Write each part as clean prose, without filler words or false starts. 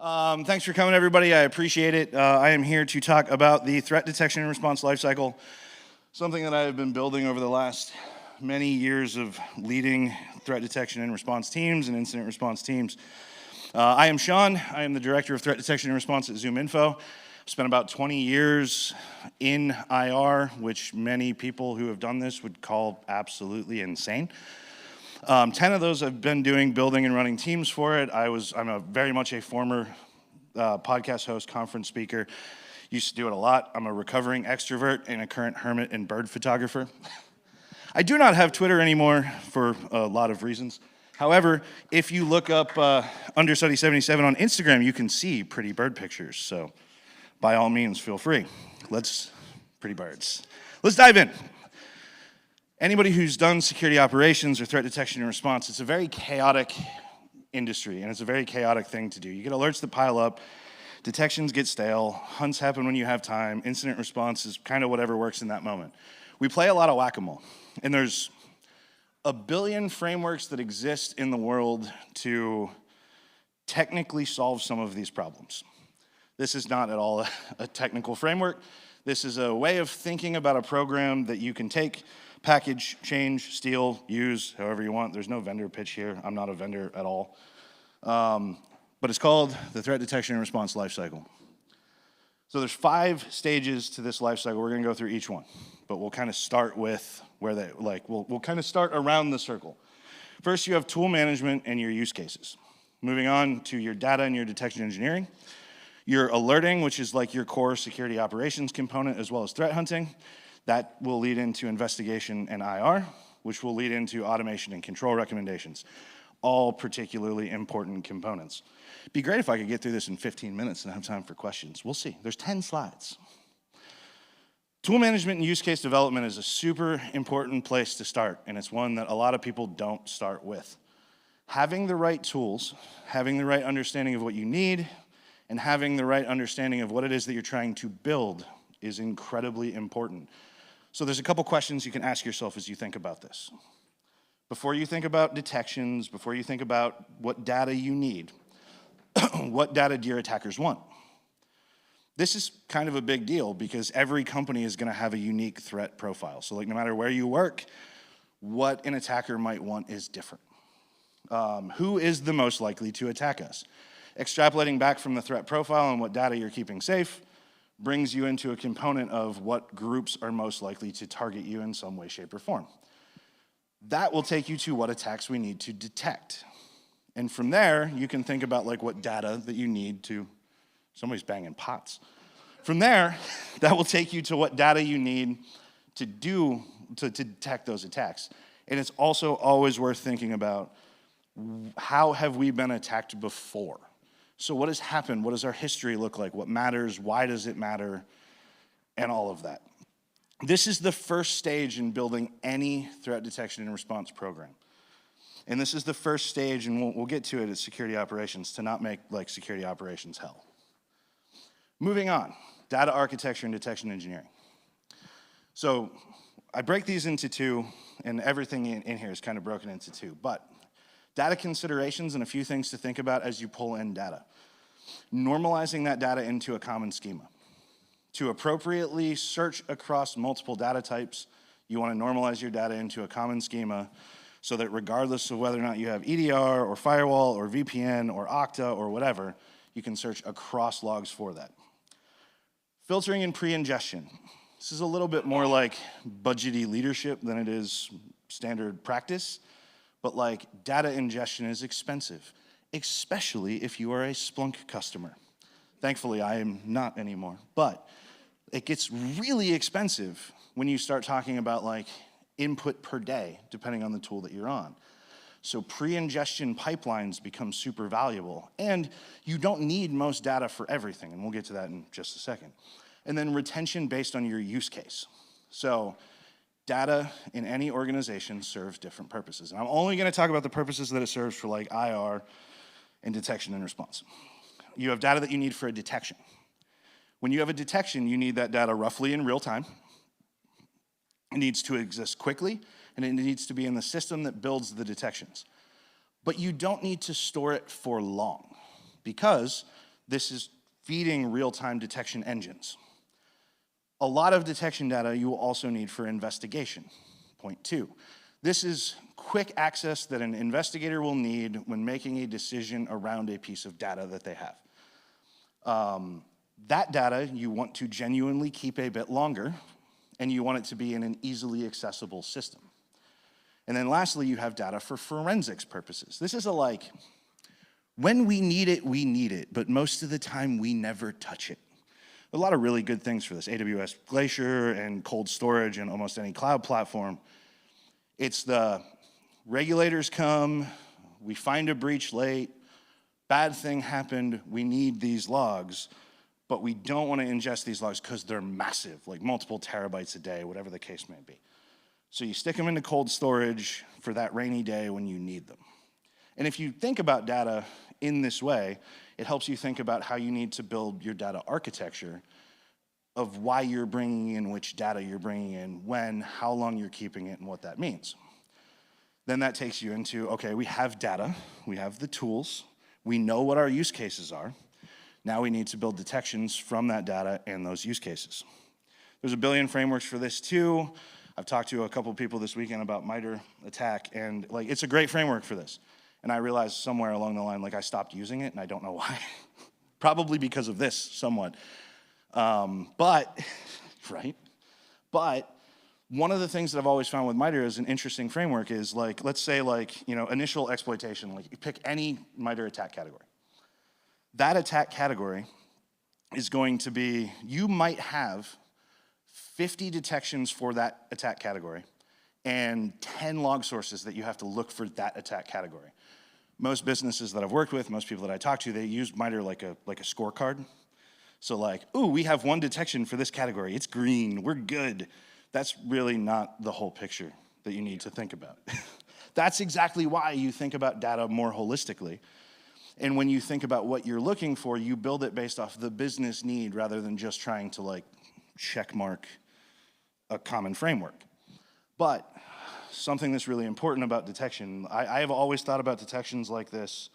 Thanks for coming, everybody. I appreciate it. I am here to talk about the threat detection and response lifecycle, something that I have been building over the last many years of leading threat detection and response teams and incident response teams. I am Sean. I am the Director of Threat Detection and Response at ZoomInfo. I've spent about 20 years in IR, which many people who have done this would call absolutely insane. 10 of those I've been doing building and running teams for it. I'm very much a former podcast host, conference speaker. Used to do it a lot. I'm a recovering extrovert and a current hermit and bird photographer. I do not have Twitter anymore for a lot of reasons. However, if you look up Understudy77 on Instagram, you can see pretty bird pictures. So by all means, feel free. Pretty birds. Let's dive in. Anybody who's done security operations or threat detection and response, it's a very chaotic industry, and it's a very chaotic thing to do. You get alerts that pile up, detections get stale, hunts happen when you have time, incident response is kind of whatever works in that moment. We play a lot of whack-a-mole, and there's a billion frameworks that exist in the world to technically solve some of these problems. This is not at all a technical framework. This is a way of thinking about a program that you can take, package, change, steal, use, however you want. There's no vendor pitch here. I'm not a vendor at all. But it's called the Threat Detection and Response Lifecycle. So there's 5 stages to this lifecycle. We're gonna go through each one, but we'll kind of start with we'll kind of start around the circle. First, you have tool management and your use cases. Moving on to your data and your detection engineering. Your alerting, which is like your core security operations component, as well as threat hunting. That will lead into investigation and IR, which will lead into automation and control recommendations. All particularly important components. It'd be great if I could get through this in 15 minutes and have time for questions. We'll see. There's 10 slides. Tool management and use case development is a super important place to start, and it's one that a lot of people don't start with. Having the right tools, having the right understanding of what you need, and having the right understanding of what it is that you're trying to build is incredibly important. So there's a couple questions you can ask yourself as you think about this. Before you think about detections, before you think about what data you need, what data do your attackers want? This is kind of a big deal because every company is gonna have a unique threat profile. So no matter where you work, what an attacker might want is different. Who is the most likely to attack us? Extrapolating back from the threat profile and what data you're keeping safe brings you into a component of what groups are most likely to target you in some way, shape, or form. That will take you to what attacks we need to detect. And from there, you can think about what data that you need to, somebody's banging pots. From there, that will take you to what data you need to detect those attacks. And it's also always worth thinking about how have we been attacked before? So what has happened? What does our history look like? What matters? Why does it matter? And all of that. This is the first stage in building any threat detection and response program. And this is the first stage, and we'll get to it at security operations, to not make security operations hell. Moving on, data architecture and detection engineering. So I break these into 2, and everything in here is kind of broken into 2, but data considerations and a few things to think about as you pull in data. Normalizing that data into a common schema. To appropriately search across multiple data types, you want to normalize your data into a common schema so that regardless of whether or not you have EDR or firewall or VPN or Okta or whatever, you can search across logs for that. Filtering and pre-ingestion. This is a little bit more like budgety leadership than it is standard practice. But data ingestion is expensive, especially if you are a Splunk customer. Thankfully, I am not anymore. But it gets really expensive when you start talking about input per day, depending on the tool that you're on. So pre-ingestion pipelines become super valuable. And you don't need most data for everything, and we'll get to that in just a second. And then retention based on your use case. So data in any organization serves different purposes. And I'm only gonna talk about the purposes that it serves for IR and detection and response. You have data that you need for a detection. When you have a detection, you need that data roughly in real time. It needs to exist quickly, and it needs to be in the system that builds the detections. But you don't need to store it for long because this is feeding real-time detection engines. A lot of detection data you will also need for investigation. Point 2. This is quick access that an investigator will need when making a decision around a piece of data that they have. That data you want to genuinely keep a bit longer, and you want it to be in an easily accessible system. And then lastly, you have data for forensics purposes. This is when we need it, but most of the time we never touch it. A lot of really good things for this. AWS Glacier and cold storage and almost any cloud platform. It's the regulators come, we find a breach late, bad thing happened, we need these logs, but we don't want to ingest these logs because they're massive, like multiple terabytes a day, whatever the case may be. So you stick them into cold storage for that rainy day when you need them. And if you think about data in this way, it helps you think about how you need to build your data architecture of why you're bringing in which data you're bringing in, when, how long you're keeping it, and what that means. Then that takes you into, okay, we have data, we have the tools, we know what our use cases are. Now we need to build detections from that data and those use cases. There's a billion frameworks for this too. I've talked to a couple people this weekend about MITRE ATT&CK, and it's a great framework for this. And I realized somewhere along the line, I stopped using it, and I don't know why. Probably because of this, somewhat. But one of the things that I've always found with MITRE as an interesting framework is let's say initial exploitation, you pick any MITRE attack category. That attack category is going to be, you might have 50 detections for that attack category and 10 log sources that you have to look for that attack category. Most businesses that I've worked with, most people that I talk to, they use MITRE like a scorecard. So ooh, we have one detection for this category. It's green, we're good. That's really not the whole picture that you need to think about. That's exactly why you think about data more holistically. And when you think about what you're looking for, you build it based off the business need rather than just trying to check mark a common framework. But something that's really important about detection, I have always thought about detections like this.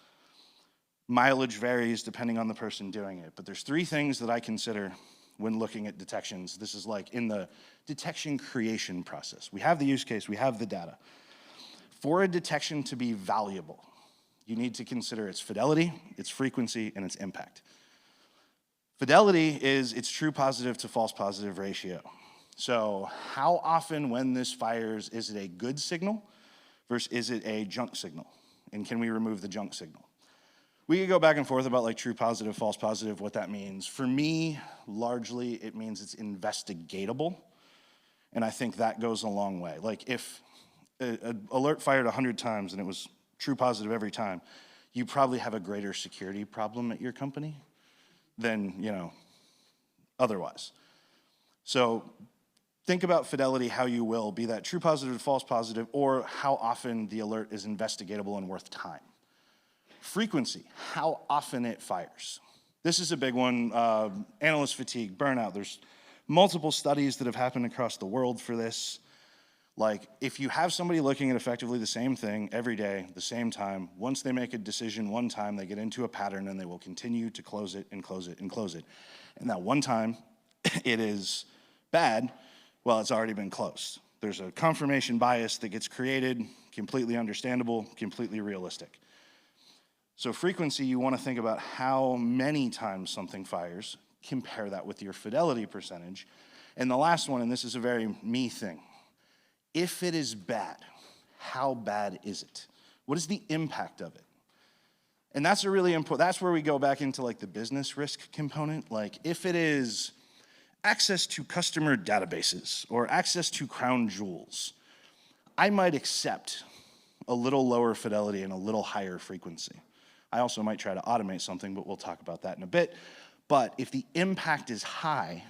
Mileage varies depending on the person doing it, but there's 3 things that I consider when looking at detections. This is in the detection creation process. We have the use case, we have the data. For a detection to be valuable, you need to consider its fidelity, its frequency, and its impact. Fidelity is its true positive to false positive ratio. So how often when this fires, is it a good signal versus is it a junk signal? And can we remove the junk signal? We could go back and forth about true positive, false positive, what that means. For me, largely, it means it's investigatable. And I think that goes a long way. If an alert fired 100 times and it was true positive every time, you probably have a greater security problem at your company than, otherwise. So think about fidelity how you will, be that true positive, false positive, or how often the alert is investigatable and worth time. Frequency, how often it fires. This is a big one. Analyst fatigue, burnout. There's multiple studies that have happened across the world for this. If you have somebody looking at effectively the same thing every day, the same time, once they make a decision one time, they get into a pattern and they will continue to close it and close it and close it. And that one time it is bad, well, it's already been closed. There's a confirmation bias that gets created, completely understandable, completely realistic. So frequency, you want to think about how many times something fires, compare that with your fidelity percentage. And the last one, and this is a very me thing, if it is bad, how bad is it? What is the impact of it? And that's a really important, that's where we go back into the business risk component. If it is access to customer databases or access to crown jewels, I might accept a little lower fidelity and a little higher frequency. I also might try to automate something, but we'll talk about that in a bit. But if the impact is high,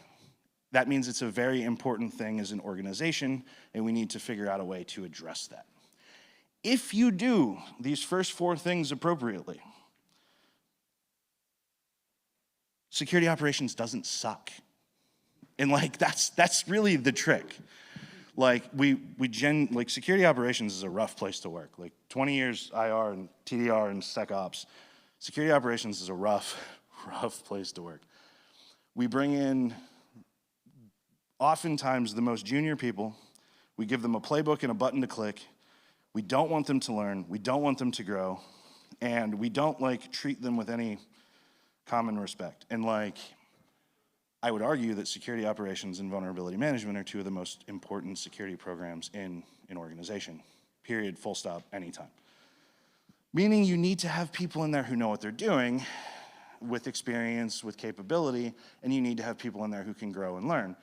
that means it's a very important thing as an organization, and we need to figure out a way to address that. If you do these first 4 things appropriately, security operations doesn't suck. And that's really the trick. Security operations is a rough place to work. 20 years IR and TDR and SecOps. Security operations is a rough rough place to work. We bring in oftentimes the most junior people. We give them a playbook and a button to click. We don't want them to learn. We don't want them to grow. And we don't treat them with any common respect. And I would argue that security operations and vulnerability management are two of the most important security programs in an organization. Period, full stop, anytime. Meaning you need to have people in there who know what they're doing, with experience, with capability, and you need to have people in there who can grow and learn.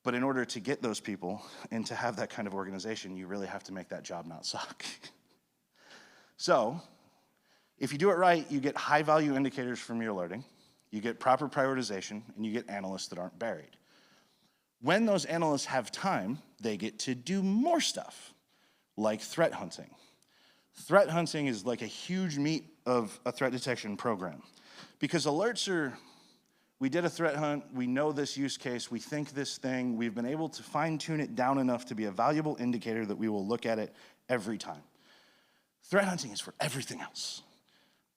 But in order to get those people and to have that kind of organization, you really have to make that job not suck. So, if you do it right, you get high-value indicators from your alerting, you get proper prioritization, and you get analysts that aren't buried. When those analysts have time, they get to do more stuff, like threat hunting. Threat hunting is like a huge meat of a threat detection program. Because alerts are, we did a threat hunt, we know this use case, we think this thing, we've been able to fine-tune it down enough to be a valuable indicator that we will look at it every time. Threat hunting is for everything else.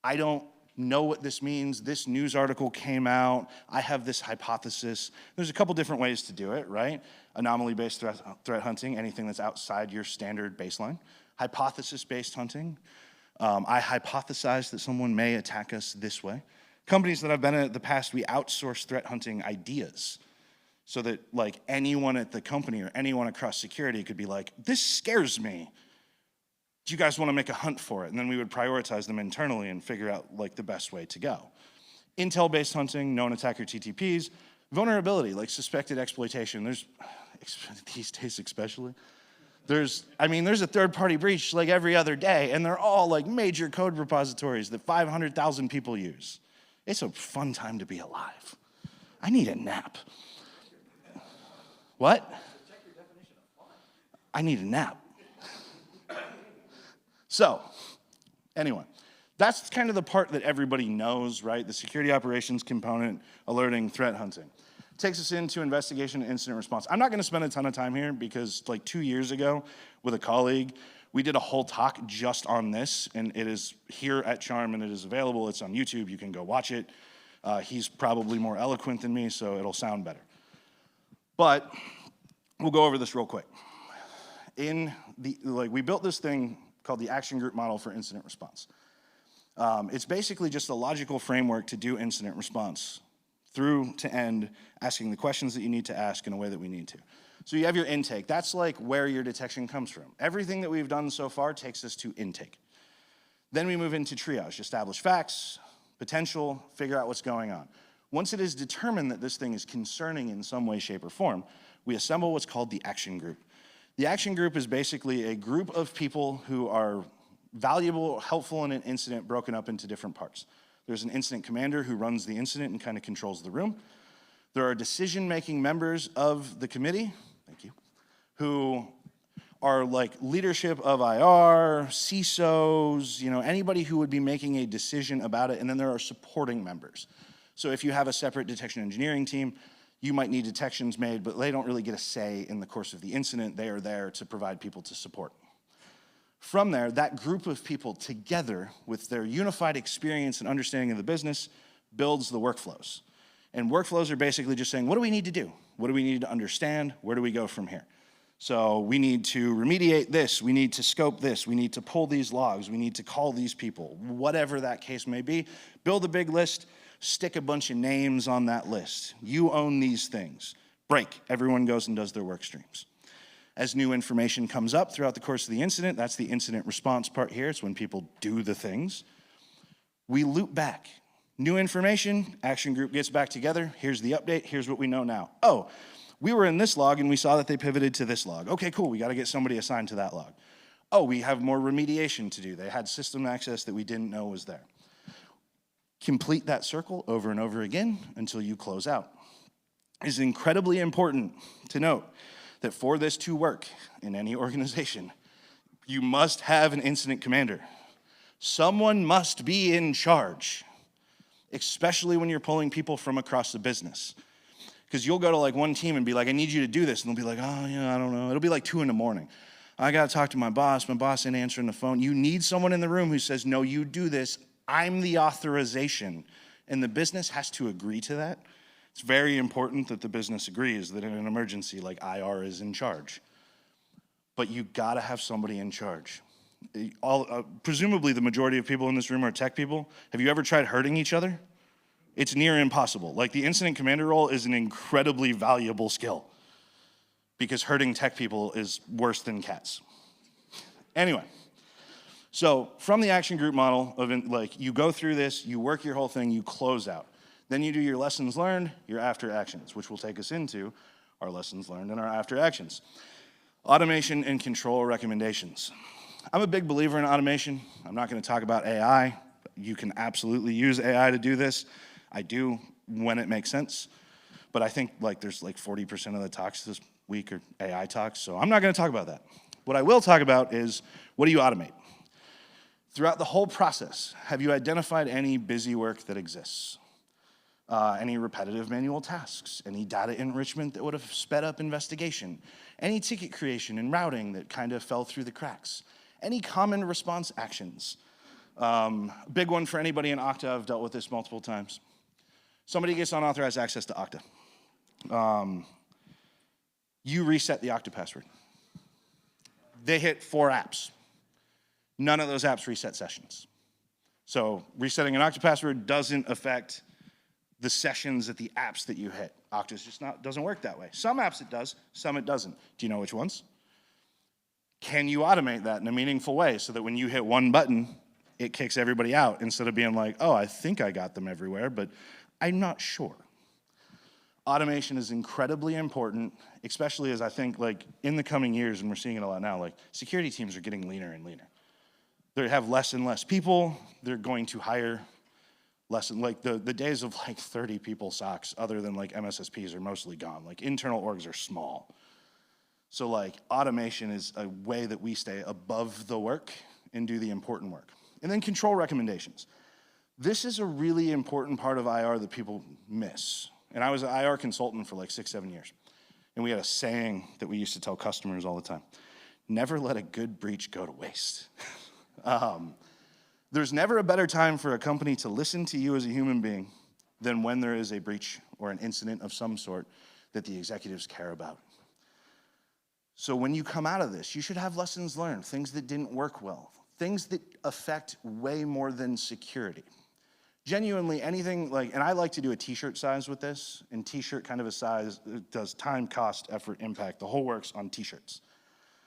I don't know what this means. This news article came out. I have this hypothesis. There's a couple different ways to do it, right? Anomaly-based threat hunting, anything that's outside your standard baseline. Hypothesis-based hunting. I hypothesize that someone may attack us this way. Companies that I've been at in the past, we outsource threat hunting ideas so that anyone at the company or anyone across security could be like, this scares me. Do you guys want to make a hunt for it? And then we would prioritize them internally and figure out the best way to go. Intel-based hunting, known attacker TTPs, vulnerability, suspected exploitation. There's, these days especially, there's a third-party breach every other day, and they're all major code repositories that 500,000 people use. It's a fun time to be alive. I need a nap. What? I need a nap. So, anyway, that's kind of the part that everybody knows, right? The security operations component, alerting, threat hunting. Takes us into investigation and incident response. I'm not going to spend a ton of time here because 2 years ago with a colleague, we did a whole talk just on this, and it is here at Charm, and it is available. It's on YouTube. You can go watch it. He's probably more eloquent than me, so it'll sound better. But we'll go over this real quick. We built this thing called the action group model for incident response. It's basically just a logical framework to do incident response through to end, asking the questions that you need to ask in a way that we need to. So you have your intake. That's where your detection comes from. Everything that we've done so far takes us to intake. Then we move into triage, establish facts, potential, figure out what's going on. Once it is determined that this thing is concerning in some way, shape, or form, we assemble what's called the action group. The action group is basically a group of people who are valuable, helpful in an incident broken up into different parts. There's an incident commander who runs the incident and kind of controls the room. There are decision-making members of the committee, thank you, who are leadership of IR, CISOs, anybody who would be making a decision about it, and then there are supporting members. So if you have a separate detection engineering team, you might need detections made, but they don't really get a say in the course of the incident. They are there to provide people to support. From there, that group of people together with their unified experience and understanding of the business builds the workflows. And workflows are basically just saying, what do we need to do? What do we need to understand? Where do we go from here? So we need to remediate this. We need to scope this. We need to pull these logs. We need to call these people. Whatever that case may be, build a big list, stick a bunch of names on that list. You own these things. Break. Everyone goes and does their work streams. As new information comes up throughout the course of the incident, that's the incident response part here. It's when people do the things. We loop back. New information, action group gets back together. Here's the update. Here's what we know now. Oh, we were in this log and we saw that they pivoted to this log. Okay, cool. We got to get somebody assigned to that log. Oh, we have more remediation to do. They had system access that we didn't know was there. Complete that circle over and over again until you close out. It is incredibly important to note that for this to work in any organization, you must have an incident commander. Someone must be in charge, especially when you're pulling people from across the business. Because you'll go to one team and be like, I need you to do this. And they'll be like, oh, yeah, I don't know. It'll be 2 a.m. I got to talk to my boss. My boss ain't answering the phone. You need someone in the room who says, no, you do this. I'm the authorization. and the business has to agree to that. It's very important that the business agrees that in an emergency, like IR is in charge. But you gotta have somebody in charge. Presumably the majority of people in this room are tech people. Have you ever tried hurting each other? It's near impossible. Like the incident commander role is an incredibly valuable skill because hurting tech people is worse than cats. Anyway, so from the action group model of like you go through this, you work your whole thing, you close out. Then you do your lessons learned, your after actions, which will take us into our lessons learned and our after actions. Automation and control recommendations. I'm a big believer in automation. I'm not going to talk about AI. You can absolutely use AI to do this. I do when it makes sense. But I think like there's like 40% of the talks this week are AI talks, so I'm not going to talk about that. What I will talk about is what do you automate? Throughout the whole process, have you identified any busy work that exists? Any repetitive manual tasks, any data enrichment that would have sped up investigation, any ticket creation and routing that kind of fell through the cracks, any common response actions. Big one for anybody in Okta, I've dealt with this multiple times. Somebody gets unauthorized access to Okta. You reset the Okta password. They hit 4 apps. None of those apps reset sessions. So resetting an Okta password doesn't affect the sessions at the apps that you hit. Okta's just doesn't work that way. Some apps it does, some it doesn't. Do you know which ones? Can you automate that in a meaningful way so that when you hit one button, it kicks everybody out instead of being like, oh, I think I got them everywhere, but I'm not sure. Automation is incredibly important, especially as I think like in the coming years, and we're seeing it a lot now, like security teams are getting leaner and leaner. They have less and less people. They're going to hire less and like the days of like 30 people SOCs other than like MSSPs are mostly gone. Like internal orgs are small. So like automation is a way that we stay above the work and do the important work. And then control recommendations. This is a really important part of IR that people miss. And I was an IR consultant for like 6-7 years. And we had a saying that we used to tell customers all the time. Never let a good breach go to waste. There's never a better time for a company to listen to you as a human being than when there is a breach or an incident of some sort that the executives care about. So when you come out of this, you should have lessons learned, things that didn't work well, things that affect way more than security. Genuinely anything like, and I like to do a t-shirt size with this, and t-shirt kind of a size does time, cost, effort, impact, the whole works on t-shirts.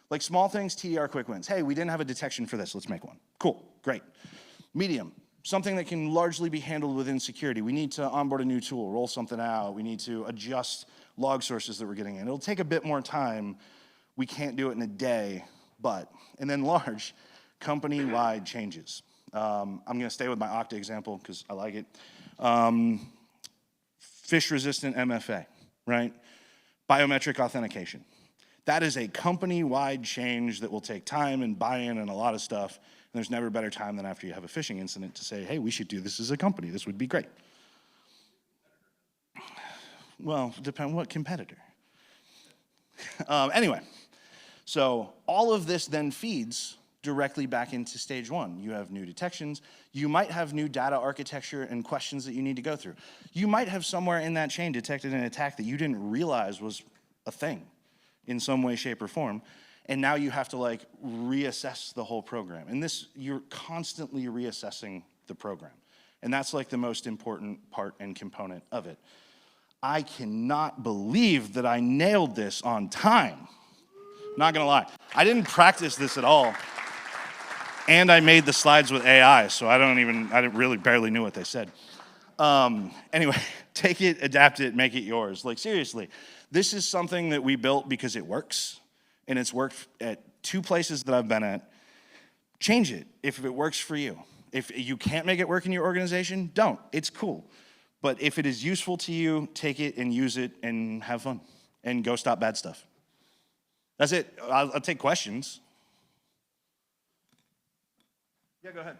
Like small things, TDR quick wins. Hey, we didn't have a detection for this, let's make one. Cool, great. Medium, something that can largely be handled within security. We need to onboard a new tool, roll something out. We need to adjust log sources that we're getting in. It'll take a bit more time. We can't do it in a day, but. And then large, company-wide changes. I'm gonna stay with my Okta example because I like it. Phish-resistant MFA, right? Biometric authentication. That is a company-wide change that will take time and buy-in and a lot of stuff. And there's never a better time than after you have a phishing incident to say, hey, we should do this as a company. This would be great. Well, depend what competitor. Anyway, so all of this then feeds directly back into stage 1. You have new detections. You might have new data architecture and questions that you need to go through. You might have somewhere in that chain detected an attack that you didn't realize was a thing in some way, shape, or form. And now you have to like reassess the whole program. And this, you're constantly reassessing the program. And that's like the most important part and component of it. I cannot believe that I nailed this on time. Not gonna lie. I didn't practice this at all. And I made the slides with AI, so I really barely knew what they said. Anyway, take it, adapt it, make it yours. Like seriously, this is something that we built because it works, and it's worked at 2 places that I've been at. Change it if it works for you. If you can't make it work in your organization, don't. It's cool. But if it is useful to you, take it and use it and have fun and go stop bad stuff. That's it. I'll take questions. Yeah, go ahead.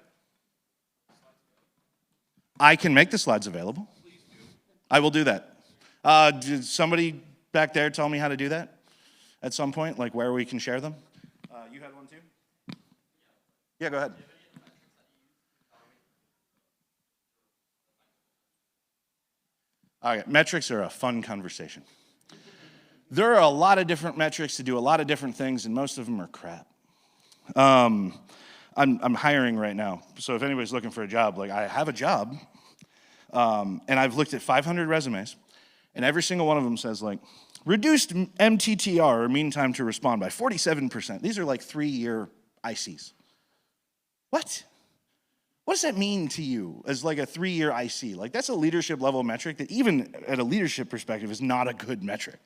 I can make the slides available. Please do. I will do that. Did somebody back there tell me how to do that at some point, like where we can share them? You had one too? Yeah, go ahead. All right, metrics are a fun conversation. There are a lot of different metrics to do a lot of different things, and most of them are crap. I'm hiring right now, so if anybody's looking for a job, like I have a job, and I've looked at 500 resumes, and every single one of them says like, reduced MTTR, or mean time to respond, by 47%. These are like 3-year ICs. What? What does that mean to you as like a 3-year IC? Like that's a leadership level metric that even at a leadership perspective is not a good metric.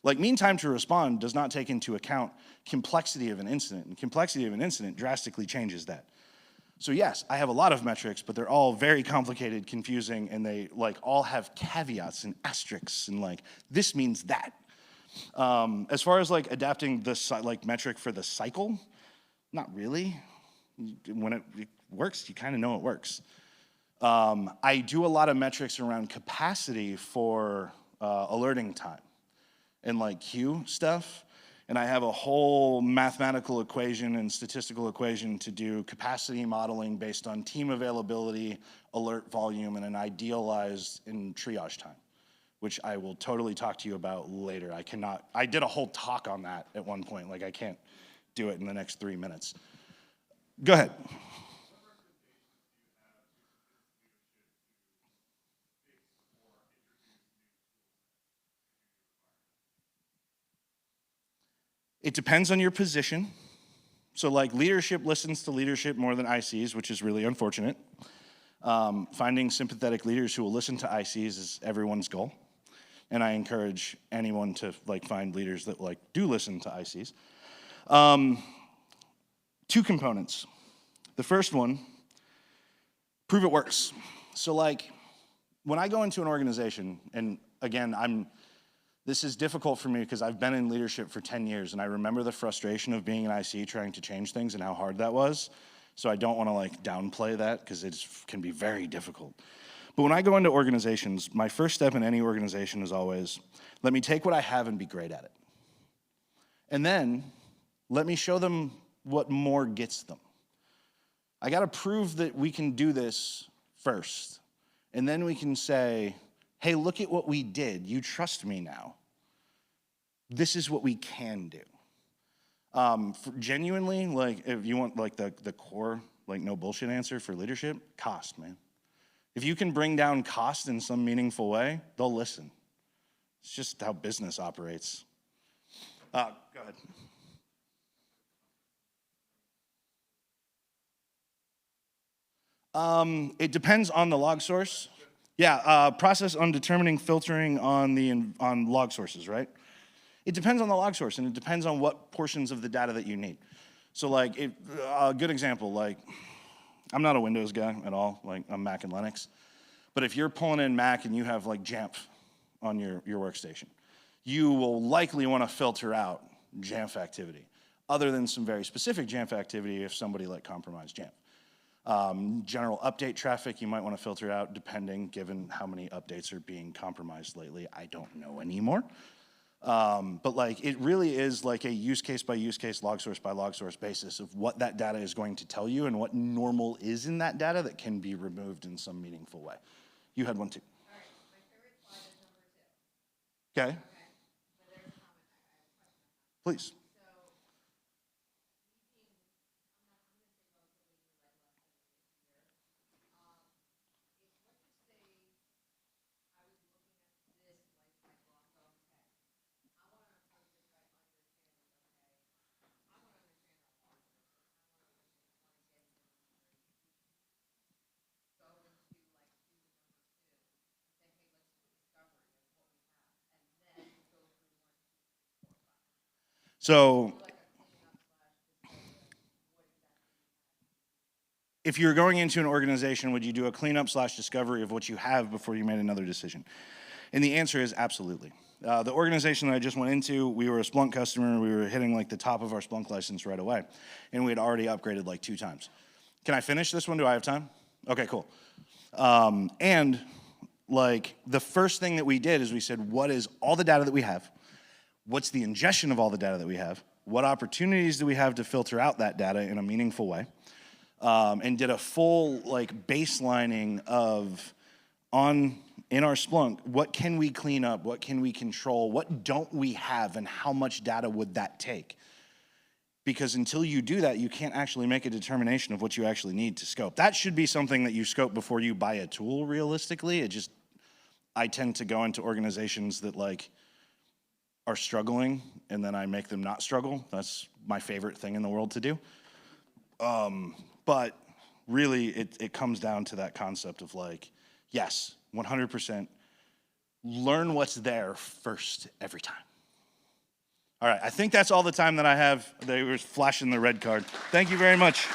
Like mean time to respond does not take into account complexity of an incident, and complexity of an incident drastically changes that. So yes, I have a lot of metrics, but they're all very complicated, confusing, and they like all have caveats and asterisks and like this means that. As far as like adapting the like metric for the cycle, not really. When it works, you kind of know it works. I do a lot of metrics around capacity for alerting time and like queue stuff. And I have a whole mathematical equation and statistical equation to do capacity modeling based on team availability, alert volume, and an idealized in triage time, which I will totally talk to you about later. I did a whole talk on that at one point. Like I can't do it in the next 3 minutes. Go ahead. It depends on your position. So like leadership listens to leadership more than ICs, which is really unfortunate. Finding sympathetic leaders who will listen to ICs is everyone's goal. And I encourage anyone to like find leaders that like do listen to ICs. 2 components. The first one, prove it works. So like when I go into an organization, and again, this is difficult for me because I've been in leadership for 10 years and I remember the frustration of being an IC trying to change things and how hard that was. So I don't want to like downplay that because it can be very difficult. But when I go into organizations, my first step in any organization is always, let me take what I have and be great at it. And then let me show them what more gets them. I got to prove that we can do this first. And then we can say, hey, look at what we did. You trust me now. This is what we can do. Genuinely, like if you want like the core, like no bullshit answer for leadership, cost, man. If you can bring down cost in some meaningful way, they'll listen. It's just how business operates. Go ahead. It depends on the log source. Yeah, process on determining filtering on log sources, right? It depends on the log source, and it depends on what portions of the data that you need. So like, a good example, like, I'm not a Windows guy at all, like I'm Mac and Linux. But if you're pulling in Mac and you have like Jamf on your workstation, you will likely want to filter out Jamf activity, other than some very specific Jamf activity if somebody like compromised Jamf. General update traffic you might want to filter out depending, given how many updates are being compromised lately. I don't know anymore. But like it really is like a use case by use case, log source by log source basis of what that data is going to tell you and what normal is in that data that can be removed in some meaningful way. You had one too. All right, my favorite slide is number 2. Okay. Okay, but there's a comment I have a question on. Please. So, we being, I'm going to say relatively new, like less than a year. Let's just say I was looking at this life cycle, I'm going, okay, I want to approach this by understanding, okay, I want to understand our log sources, I want to get the numbers, go into like do the number 2 and say, hey, let's do a discovery of what we have, and then go through 1, 2, 3, 4, 5. So Like a cleanup slash discovery of what exactly we have. if you're going into an organization, would you do a cleanup slash discovery of what you have before you made another decision? And the answer is absolutely. The organization that I just went into, we were a Splunk customer. We were hitting like the top of our Splunk license right away. And we had already upgraded like 2 times. Can I finish this one? Do I have time? Okay, cool. And like the first thing that we did is we said, what is all the data that we have? What's the ingestion of all the data that we have? What opportunities do we have to filter out that data in a meaningful way? And did a full like baselining of in our Splunk, what can we clean up? What can we control? What don't we have, and how much data would that take? Because until you do that, you can't actually make a determination of what you actually need to scope. That should be something that you scope before you buy a tool, realistically. I tend to go into organizations that like are struggling, and then I make them not struggle. That's my favorite thing in the world to do. But really, it comes down to that concept of like, yes, 100%, learn what's there first every time. All right, I think that's all the time that I have. They were flashing the red card. Thank you very much.